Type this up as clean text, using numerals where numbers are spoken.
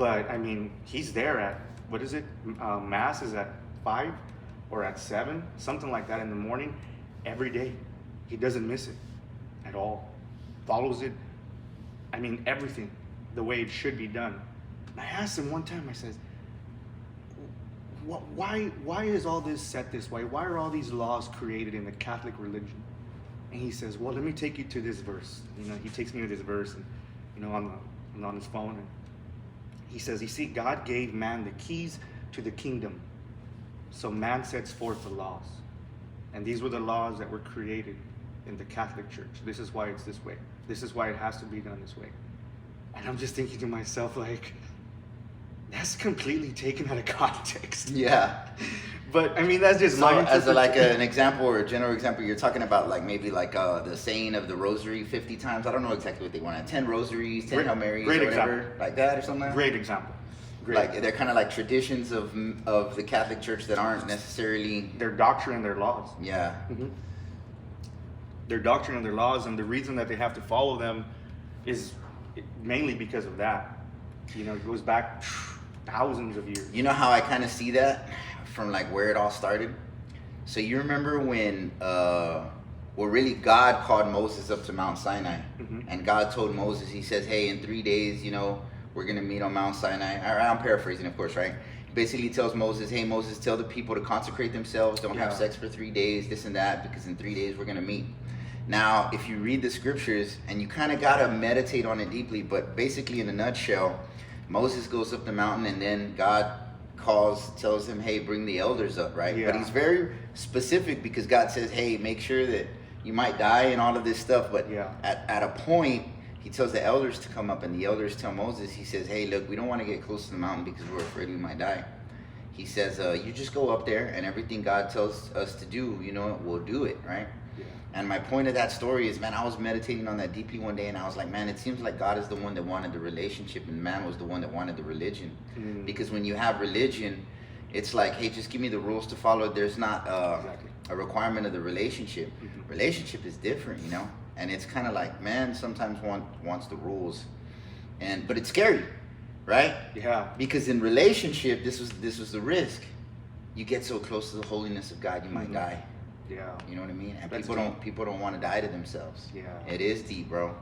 But I mean, he's there at, what is it? Mass is at 5 or at 7, something like that in the morning, every day. He doesn't miss it at all. Follows it. I mean, everything the way it should be done. And I asked him one time, I says, why is all this set this way? Why are all these laws created in the Catholic religion? And he says, well, let me take you to this verse. He takes me to this verse, and on his phone, and he says, you see, God gave man the keys to the kingdom, so man sets forth the laws, and these were the laws that were created in the Catholic Church. This is why it's this way. This is why it has to be done this way. And I'm just thinking to myself, like, that's completely taken out of context. Yeah. But I mean, that's just So my as interpretation. an example or a general example, you're talking about like maybe like the saying of the rosary 50 times. I don't know exactly what they want. 10 rosaries, 10 Hail Marys, Great or whatever, example. like that or something. Great example. Great Like example. they're kind of like traditions of the Catholic Church that aren't necessarily. Their doctrine and their laws. Yeah. Mm-hmm. Their doctrine and their laws, and the reason that they have to follow them is mainly because of that. It goes back thousands of years. You know how I kind of see that from like where it all started? So you remember when, really God called Moses up to Mount Sinai, Mm-hmm. and God told Moses, he says, hey, in 3 days, we're going to meet on Mount Sinai. I'm paraphrasing, of course, right? He basically tells Moses, hey, Moses, tell the people to consecrate themselves, don't have sex for 3 days, this and that, because in 3 days we're going to meet. Now, if you read the scriptures, and you kind of got to meditate on it deeply, but basically in a nutshell, Moses goes up the mountain, and then God tells him, hey, bring the elders up, right? Yeah. But he's very specific because God says, hey, make sure that you might die and all of this stuff. But Yeah. at a point, he tells the elders to come up, and the elders tell Moses, he says, hey, look, we don't want to get close to the mountain because we're afraid we might die. He says, you just go up there, and everything God tells us to do, we'll do it, right? Yeah. And my point of that story is, man, I was meditating on that deeply one day, and I was like, man, it seems like God is the one that wanted the relationship, and man was the one that wanted the religion. Mm. Because when you have religion, it's like, hey, just give me the rules to follow. There's not Exactly. a requirement of the relationship. Mm-hmm. Relationship is different, and it's kind of like, man sometimes wants the rules, but it's scary, right? Yeah. Because in relationship, this was the risk. You get so close to the holiness of God, you might Mhm. die. Yeah. You know what I mean? And That's people don't want to die to themselves. Yeah. It is deep, bro.